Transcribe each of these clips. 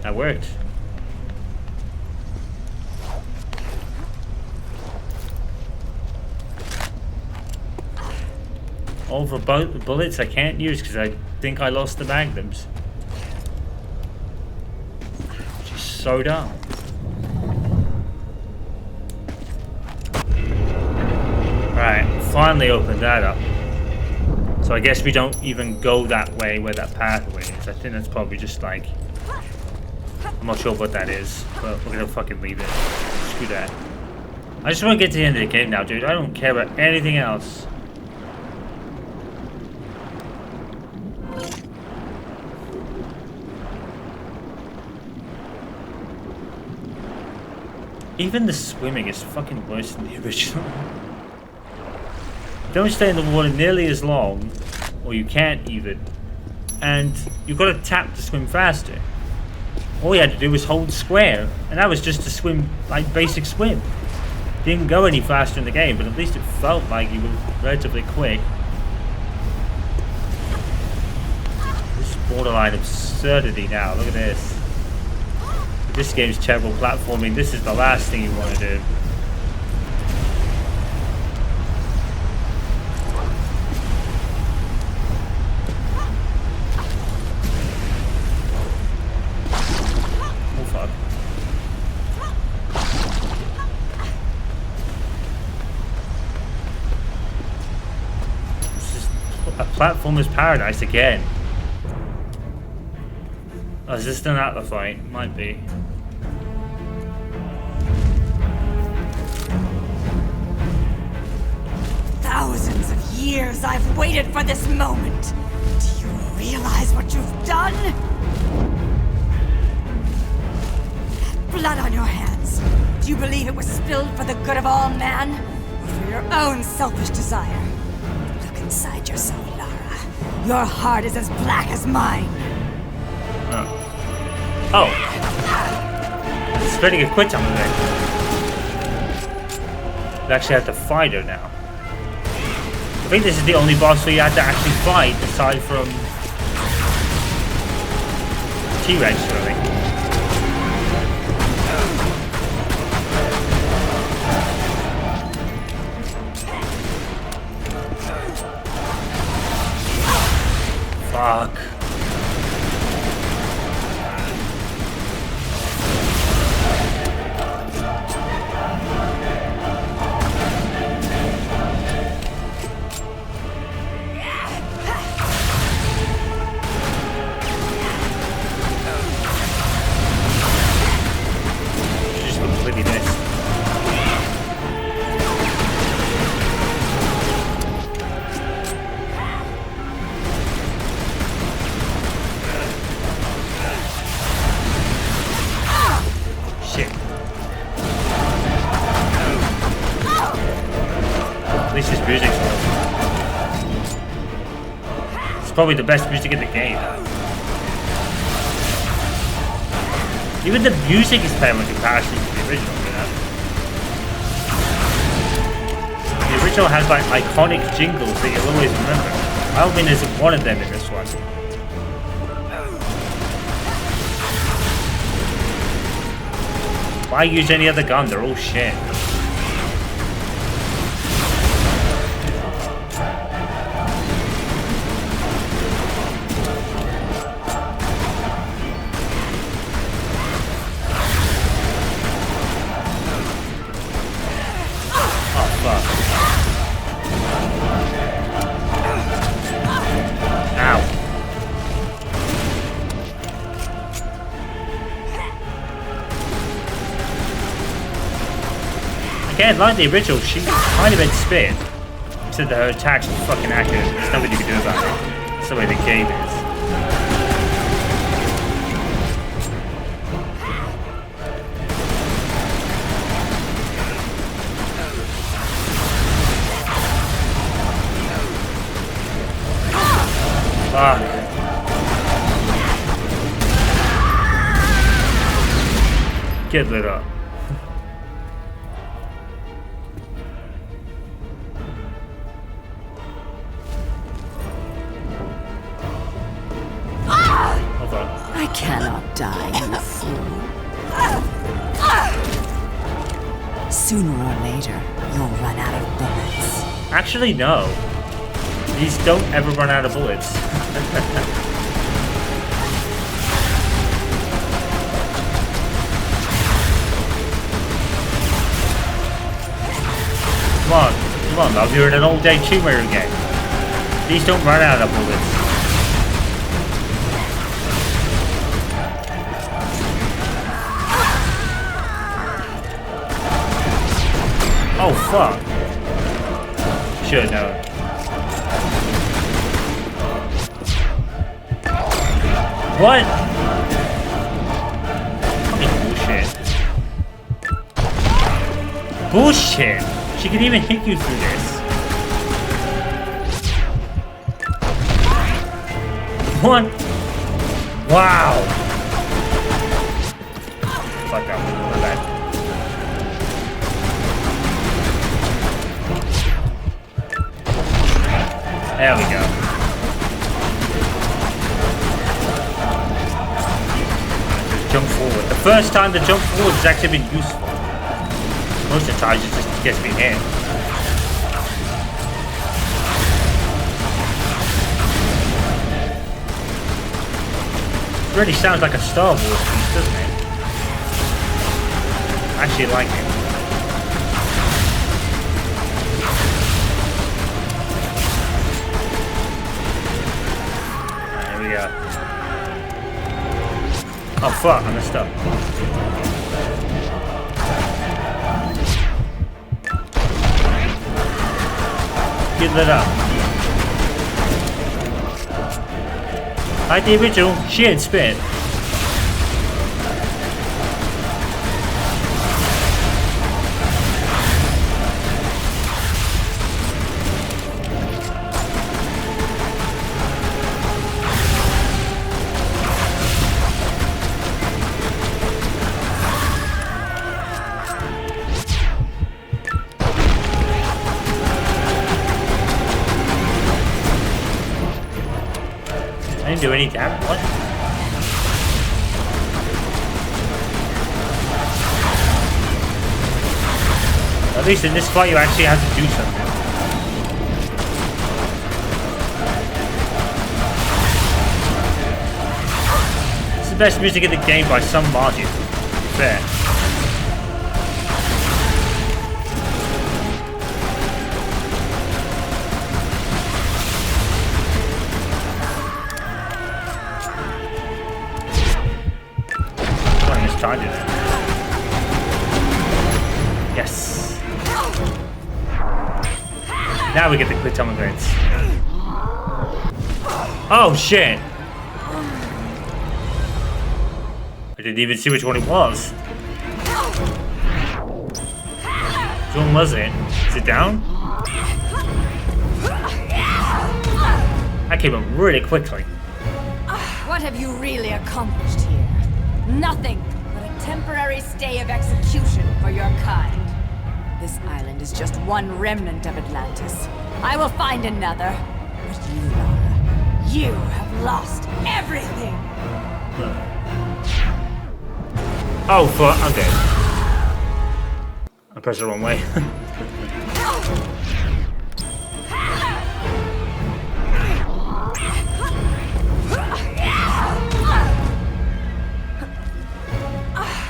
That worked. All the bullets I can't use because I think I lost the magnums. Just so dumb. Right, finally opened that up. So I guess we don't even go that way where that pathway is. I think that's probably just like... I'm not sure what that is, but we're gonna fucking leave it. Screw that. I just want to get to the end of the game now, dude. I don't care about anything else. Even the swimming is fucking worse than the original. Don't stay in the water nearly as long, or you can't even. And you've got to tap to swim faster. All you had to do was hold square, and that was just to swim like basic swim. Didn't go any faster in the game, but at least it felt like you were relatively quick. This is borderline absurdity now. Look at this. This game's terrible platforming. This is the last thing you want to do. Oh fuck. This is a platformer's paradise again. Oh, is this an Atla fight? Might be. Thousands of years I've waited for this moment. Do you realize what you've done? That blood on your hands. Do you believe it was spilled for the good of all man? Or for your own selfish desire? Look inside yourself, Lara. Your heart is as black as mine. Oh. It's spreading a quit on me. We actually have to fight her now. I think this is the only boss we had to actually fight aside from T-Rex, really. Fuck. Probably the best music in the game. Even the music is pale in comparison to the original, you know? The original has like iconic jingles that you'll always remember. Alvin isn't one of them in this one. Why use any other gun? They're all shit. Again, like the original, she kind of had spin. Except that her attacks were fucking accurate. There's nothing you can do about it. That's the way the game is. Fuck. Get lit up. I cannot die, you fool. Sooner or later, you'll run out of bullets. Actually, no. These don't ever run out of bullets. Come on, love. You're in an all-day Tomb Raider game. These don't run out of bullets. Oh, fuck. Should've known. What? Fucking bullshit. Bullshit! She can even hit you through this. What? Wow! Fuck that one. My bad. There we go. Just jump forward. The first time the jump forward has actually been useful. Most of the times it just gets me hit. It really sounds like a Star Wars piece, doesn't it? I actually like it. There we go. Oh fuck, I messed up. Get lit up. Like the original, she ain't spit. I didn't do any damage. What? At least in this fight, you actually have to do something. It's the best music in the game by some margin. Fair. Timed it. Yes. Now we get the quick time events. Oh shit! I didn't even see which one it was. Which one was it? Is it down? That came up really quickly. What have you really accomplished here? Nothing. Temporary stay of execution for your kind. This island is just one remnant of Atlantis. I will find another. But you, Lara, you have lost everything. Oh, fuck. I'm dead. I pressed the wrong way.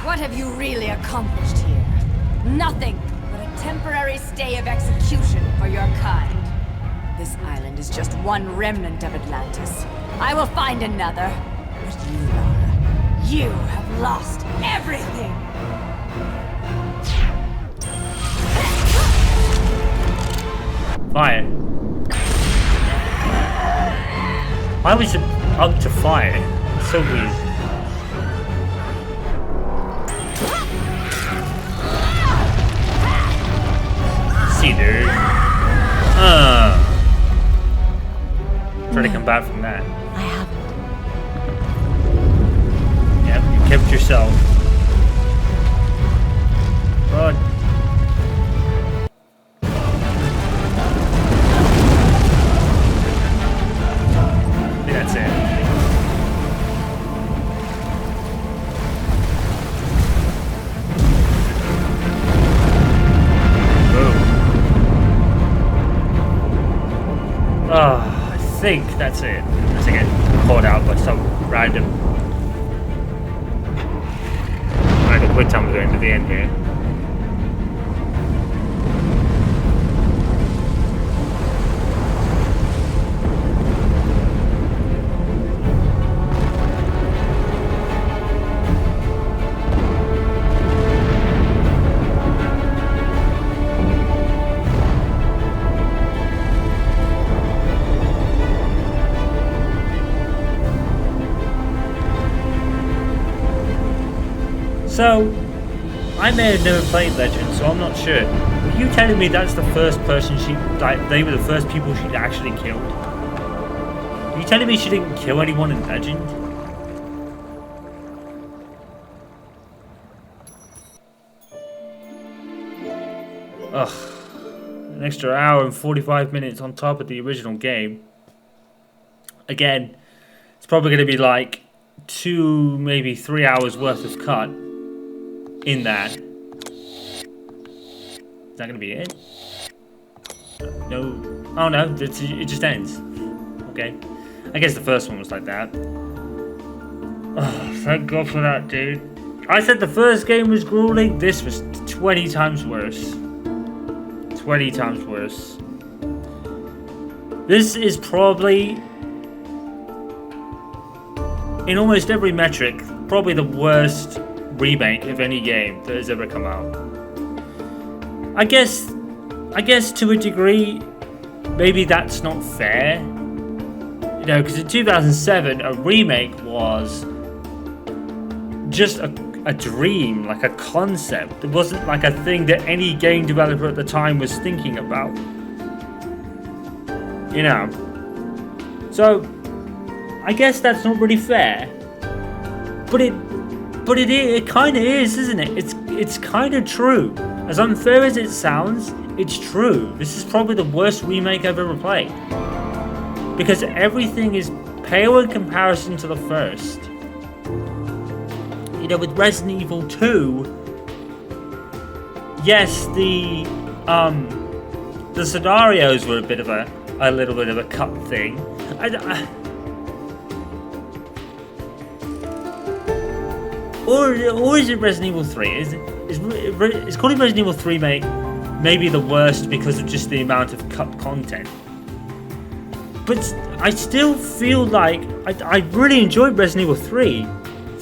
What have you really accomplished here? Nothing but a temporary stay of execution for your kind. This island is just one remnant of Atlantis. I will find another. But you, Lara, you have lost everything. Fire. Why was it up to fire? It's so weird. See, dude. Try to come back from that. I haven't. Yep, you kept yourself. Run. I think that's it. think that's it. Unless I get caught out by some random quick time we're going to the end here. So, I may have never played Legend, so I'm not sure. Are you telling me that's the first person they were the first people she'd actually killed? Are you telling me she didn't kill anyone in Legend? Ugh. An extra hour and 45 minutes on top of the original game. Again, it's probably going to be like 2, maybe 3 hours worth of cut in that. Is that gonna be it? No. Oh no, it just ends. Okay. I guess the first one was like that. Oh, thank God for that, dude. I said the first game was grueling. This was 20 times worse. 20 times worse. This is probably, in almost every metric, probably the worst remake of any game that has ever come out. I guess to a degree, maybe that's not fair. You know, because in 2007, a remake was just a dream, like a concept. It wasn't like a thing that any game developer at the time was thinking about. You know. So, I guess that's not really fair. But it kind of is, isn't it? It's kind of true. As unfair as it sounds, it's true. This is probably the worst remake I've ever played. Because everything is pale in comparison to the first. You know, with Resident Evil 2, yes, the scenarios were a little bit of a cut thing. Or is it Resident Evil 3? Is calling Resident Evil 3 maybe the worst because of just the amount of cut content? But I still feel like I really enjoyed Resident Evil 3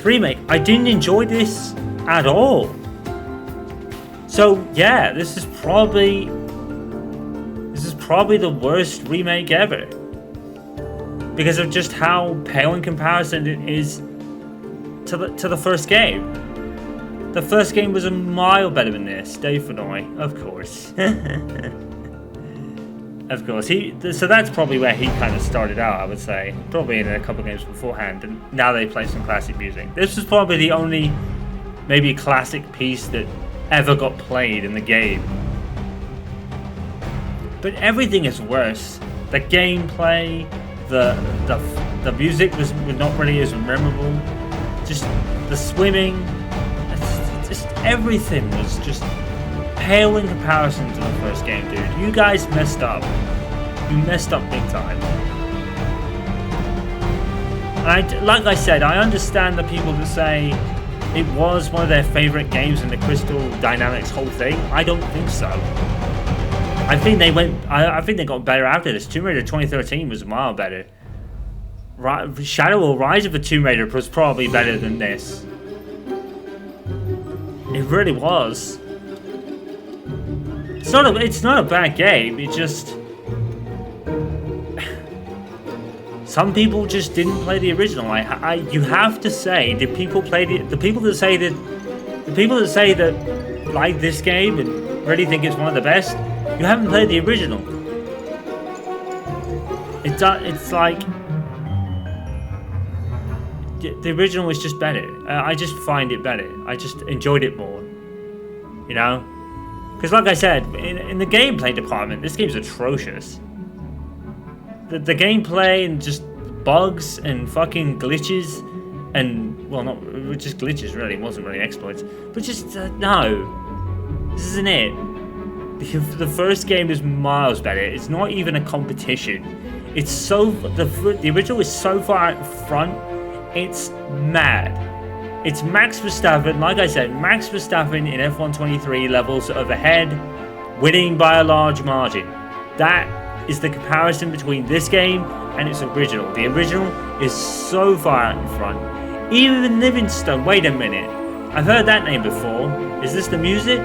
remake. I didn't enjoy this at all. So yeah, this is probably the worst remake ever because of just how pale in comparison it is to the first game. The first game was a mile better than this. Dave Fennoy, of course. Of course. So that's probably where he kind of started out, I would say. Probably in a couple of games beforehand, and now they play some classic music. This was probably the only, maybe classic piece that ever got played in the game. But everything is worse. The gameplay, the music was not really as memorable. Just the swimming, just everything was just pale in comparison to the first game, dude. You guys messed up. You messed up big time. And like I said, I understand the people that say it was one of their favorite games in the Crystal Dynamics whole thing. I don't think so. I think they got better after this. Tomb Raider 2013 was a mile better. Shadow or Rise of the Tomb Raider was probably better than this. It really was. It's not a bad game. It just some people just didn't play the original. You have to say, did people play the people that say that like this game and really think it's one of the best? You haven't played the original. It's like the original was just better. I just find it better. I just enjoyed it more. You know? Because like I said, in the gameplay department, this game's atrocious. The gameplay and just bugs and fucking glitches and, well, not just glitches really, it wasn't really exploits. But just, no. This isn't it. The first game is miles better. It's not even a competition. It's so the original is so far out front. It's mad. It's Max Verstappen, like I said, Max Verstappen in F1 23 levels of ahead, winning by a large margin. That is the comparison between this game and its original. The original is so far out in front. Even Livingstone, wait a minute. I've heard that name before. Is this the music?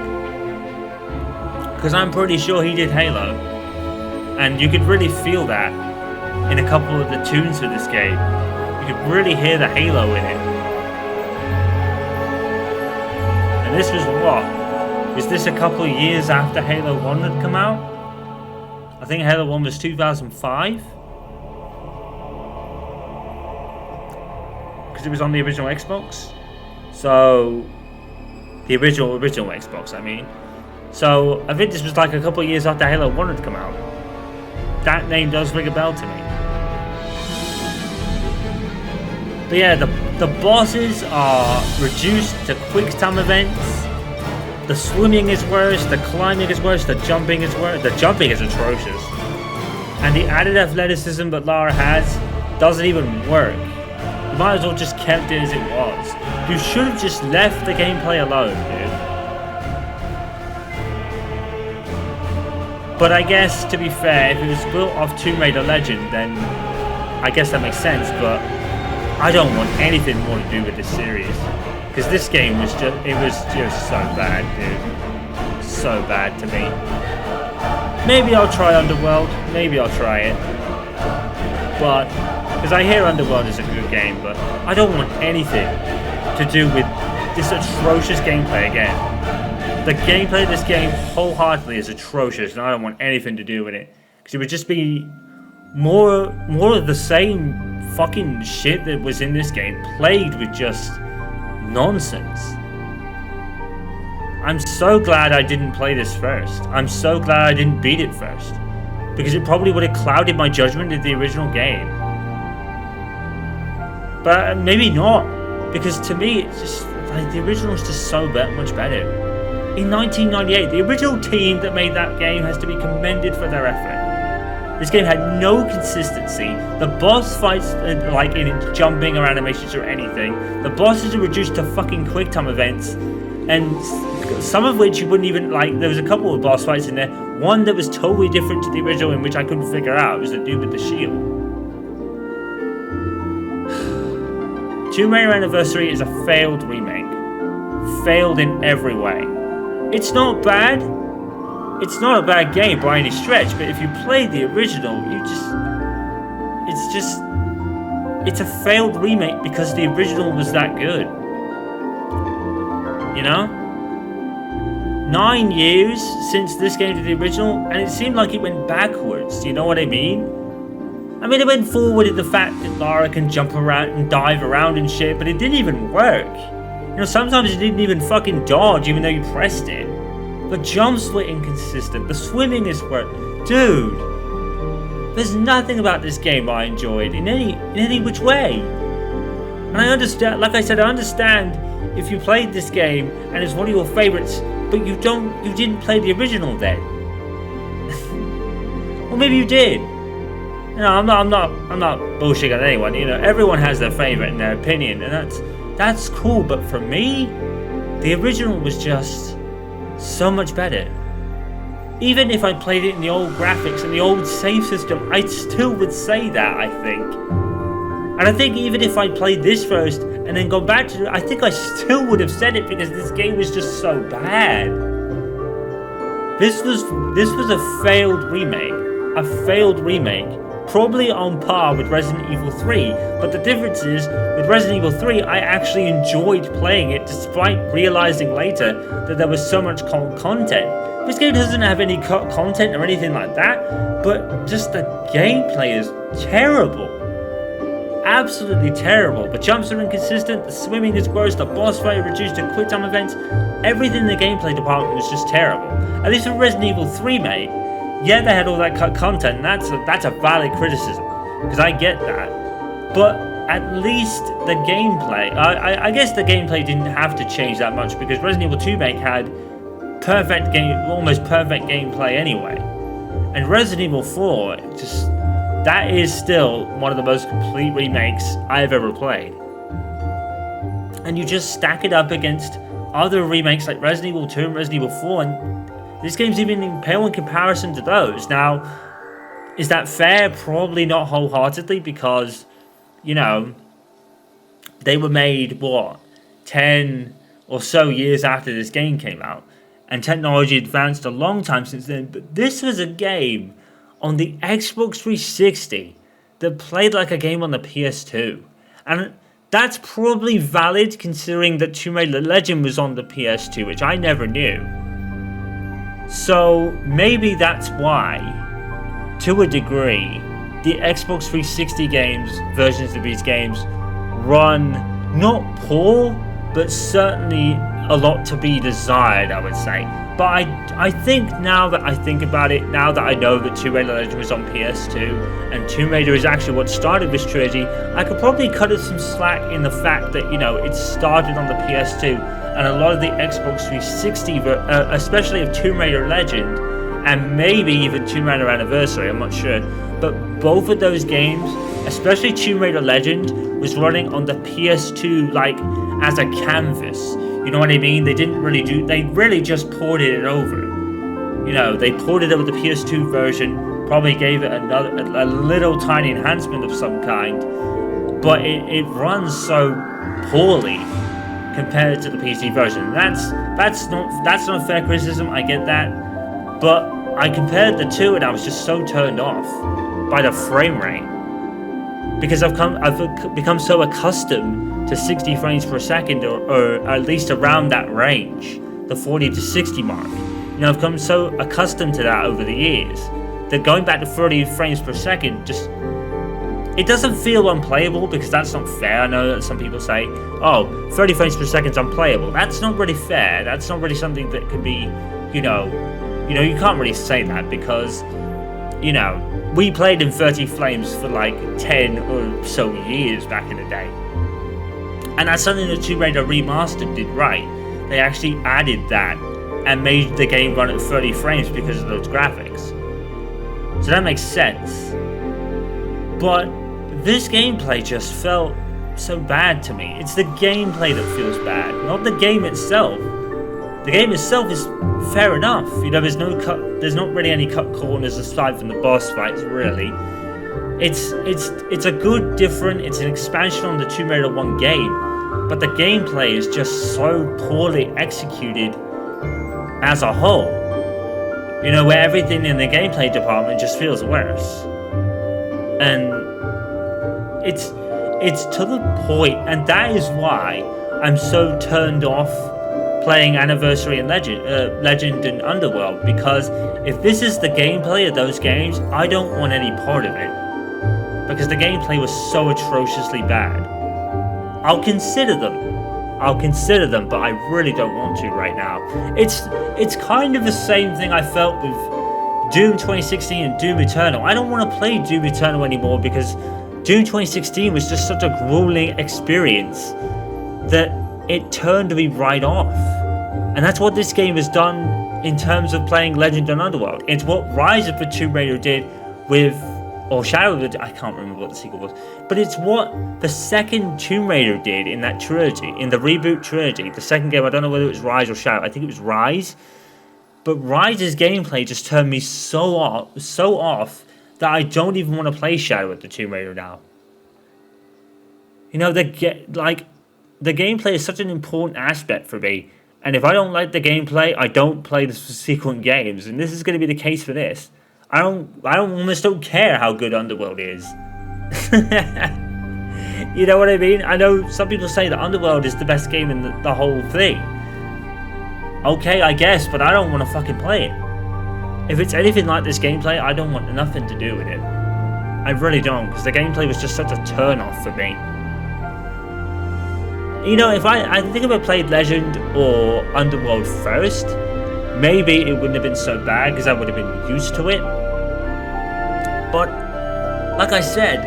Because I'm pretty sure he did Halo. And you could really feel that in a couple of the tunes for this game. You could really hear the Halo in it. And this was what? Was this a couple of years after Halo 1 had come out? I think Halo 1 was 2005. Because it was on the original Xbox. So, the original Xbox, I mean. So, I think this was like a couple of years after Halo 1 had come out. That name does ring a bell to me. But yeah, the bosses are reduced to quick time events. The swimming is worse, the climbing is worse, the jumping is worse. The jumping is atrocious. And the added athleticism that Lara has doesn't even work. You might as well just kept it as it was. You should have just left the gameplay alone, dude. But I guess, to be fair, if it was built off Tomb Raider Legend, then I guess that makes sense, but I don't want anything more to do with this series. Because this game was just, it was just so bad, dude. So bad to me. Maybe I'll try Underworld, maybe I'll try it. But, because I hear Underworld is a good game, but I don't want anything to do with this atrocious gameplay again. The gameplay of this game wholeheartedly is atrocious, and I don't want anything to do with it. Because it would just be more of the same fucking shit that was in this game, plagued with just nonsense. I'm so glad I didn't play this first. I'm so glad I didn't beat it first. Because it probably would have clouded my judgment of the original game. But maybe not. Because to me, it's just like the original is just so much better. In 1998, the original team that made that game has to be commended for their effort. This game had no consistency. The boss fights, like in jumping or animations or anything, the bosses are reduced to fucking quick time events, and some of which you wouldn't even like. There was a couple of boss fights in there. One that was totally different to the original, in which I couldn't figure out. It was the dude with the shield. Tomb Raider Anniversary is a failed remake. Failed in every way. It's not bad. It's not a bad game by any stretch, but if you play the original, it's a failed remake because the original was that good. You know? 9 years since this game to the original, and it seemed like it went backwards. Do you know what I mean? I mean, it went forward in the fact that Lara can jump around and dive around and shit, but it didn't even work. You know, sometimes it didn't even fucking dodge, even though you pressed it. The jumps were inconsistent. The swimming is worse. Dude, there's nothing about this game I enjoyed in any which way. And I understand, like I said, I understand if you played this game and it's one of your favorites, but you didn't play the original then. Or maybe you did. You know, I'm not bullshitting on anyone. You know, everyone has their favorite and their opinion, and that's cool. But for me, the original was just so much better. Even if I played it in the old graphics and the old save system, I still would say that, I think. And I think even if I played this first and then gone back to it, I think I still would have said it because this game was just so bad. This was a failed remake. A failed remake. Probably on par with Resident Evil 3, but the difference is, with Resident Evil 3, I actually enjoyed playing it despite realizing later that there was so much content. This game doesn't have any content or anything like that, but just the gameplay is terrible. Absolutely terrible. The jumps are inconsistent, the swimming is gross, the boss fight reduced to quick time events. Everything in the gameplay department was just terrible. At least for Resident Evil 3, mate, yeah, they had all that cut content, and that's a valid criticism, because I get that. But at least the gameplay, I guess the gameplay didn't have to change that much, because Resident Evil 2 Remake had almost perfect gameplay anyway. And Resident Evil 4, that is still one of the most complete remakes I've ever played. And you just stack it up against other remakes like Resident Evil 2 and Resident Evil 4, and this game's even pale in comparison to those. Now, is that fair? Probably not wholeheartedly, because, you know, they were made, what, 10 or so years after this game came out, and technology advanced a long time since then. But this was a game on the Xbox 360 that played like a game on the PS2, and that's probably valid considering that Tomb Raider Legend was on the PS2, which I never knew. So maybe that's why, to a degree, the Xbox 360 games, versions of these games, run not poor, but certainly a lot to be desired, I would say. But I think now that I think about it, now that I know that Tomb Raider Legend was on PS2, and Tomb Raider is actually what started this trilogy, I could probably cut it some slack in the fact that, you know, it started on the PS2, and a lot of the Xbox 360, especially of Tomb Raider Legend, and maybe even Tomb Raider Anniversary, I'm not sure, but both of those games, especially Tomb Raider Legend, was running on the PS2, like, as a canvas. You know what I mean? They really just ported it over. You know, they ported over the PS2 version, probably gave it a little tiny enhancement of some kind, but it runs so poorly compared to the PC version. That's not fair criticism, I get that, but I compared the two and I was just so turned off by the frame rate, because I've become so accustomed to 60 frames per second, or at least around that range, the 40 to 60 mark. You know, I've become so accustomed to that over the years that going back to 30 frames per second just, it doesn't feel unplayable, because that's not fair. I know that some people say, oh, 30 frames per second is unplayable. That's not really fair. That's not really something that can be, you know, you can't really say that, because, you know, we played in 30 frames for like 10 or so years back in the day. And that's something that Tomb Raider Remastered did right. They actually added that and made the game run at 30 frames because of those graphics. So that makes sense. But this gameplay just felt so bad to me. It's the gameplay that feels bad, not the game itself. The game itself is fair enough. You know, there's not really any cut corners aside from the boss fights, really. It's a good, different, it's an expansion on the Tomb Raider 1 game, but the gameplay is just so poorly executed as a whole. You know, where everything in the gameplay department just feels worse. And it's to the point, and that is why I'm so turned off playing Anniversary and Legend and Underworld, because if this is the gameplay of those games, I don't want any part of it. Because the gameplay was so atrociously bad. I'll consider them, but I really don't want to right now. It's kind of the same thing I felt with Doom 2016 and Doom Eternal. I don't want to play Doom Eternal anymore, because Doom 2016 was just such a grueling experience that it turned me right off. And that's what this game has done in terms of playing Legend and Underworld. It's what Rise of the Tomb Raider did with, or Shadow of the, I can't remember what the sequel was, but it's what the second Tomb Raider did in that trilogy, in the reboot trilogy. The second game, I don't know whether it was Rise or Shadow, I think it was Rise. But Rise's gameplay just turned me so off that I don't even want to play Shadow of the Tomb Raider now. You know, the gameplay is such an important aspect for me, and if I don't like the gameplay, I don't play the subsequent games, and this is going to be the case for this. I almost don't care how good Underworld is. You know what I mean? I know some people say that Underworld is the best game in the whole thing. Okay, I guess, but I don't want to fucking play it. If it's anything like this gameplay, I don't want nothing to do with it. I really don't, because the gameplay was just such a turn-off for me. You know, I think if I played Legend or Underworld first, maybe it wouldn't have been so bad, because I would have been used to it. But, like I said,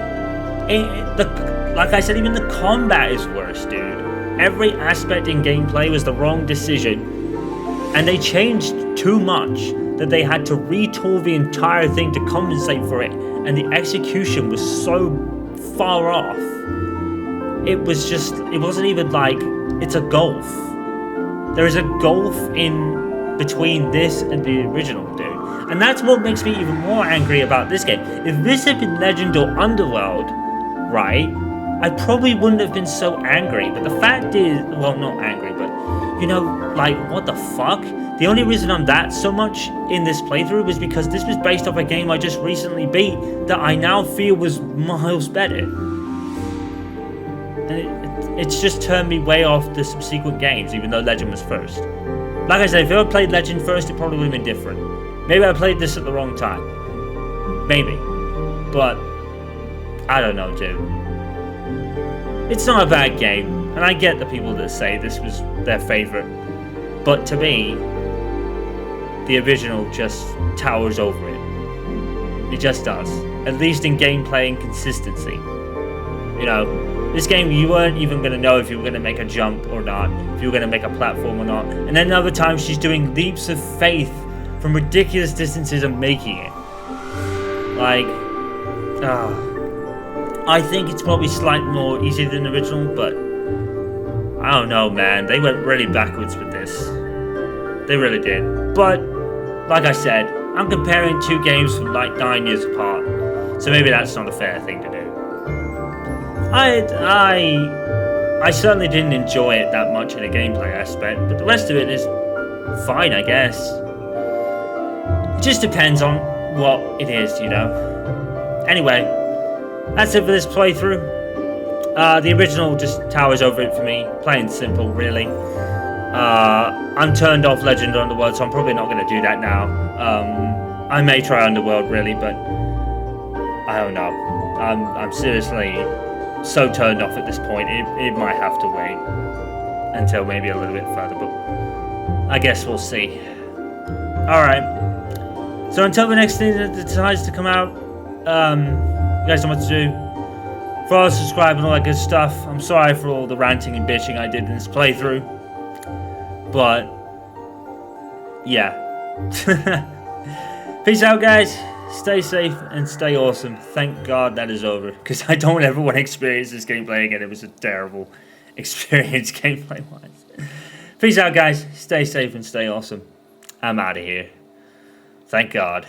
even the combat is worse, dude. Every aspect in gameplay was the wrong decision, and they changed too much that they had to retool the entire thing to compensate for it, and the execution was so far off. It wasn't even like, it's a gulf. There is a gulf in between this and the original, dude. And that's what makes me even more angry about this game. If this had been Legend or Underworld, right, I probably wouldn't have been so angry. But the fact is, well, not angry, but, you know, like, what the fuck? The only reason I'm that so much in this playthrough was because this was based off a game I just recently beat that I now feel was miles better. And it's just turned me way off the subsequent games, even though Legend was first. Like I said, if I had played Legend first, it probably would have been different. Maybe I played this at the wrong time. Maybe. But, I don't know, dude. It's not a bad game, and I get the people that say this was their favourite. But to me, the original just towers over it. It just does. At least in gameplay and consistency. You know, this game you weren't even going to know if you were going to make a jump or not, if you were going to make a platform or not. And then other times she's doing leaps of faith from ridiculous distances and making it. Like, I think it's probably slightly more easy than the original, but I don't know, man. They went really backwards with this. They really did. But, like I said, I'm comparing two games from like 9 years apart, so maybe that's not a fair thing to do. I certainly didn't enjoy it that much in a gameplay aspect, but the rest of it is fine, I guess. It just depends on what it is, you know. Anyway, that's it for this playthrough. The original just towers over it for me, plain simple, really. I'm turned off Legend or Underworld, so I'm probably not going to do that now. I may try Underworld, really, but I don't know. I'm seriously so turned off at this point. It might have to wait until maybe a little bit further, but I guess we'll see. Alright. So until the next thing that decides to come out, you guys know what to do. Follow, subscribe, and all that good stuff. I'm sorry for all the ranting and bitching I did in this playthrough. But, yeah. Peace out, guys. Stay safe and stay awesome. Thank God that is over, because I don't ever want to experience this gameplay again. It was a terrible experience gameplay-wise. Peace out, guys. Stay safe and stay awesome. I'm out of here. Thank God.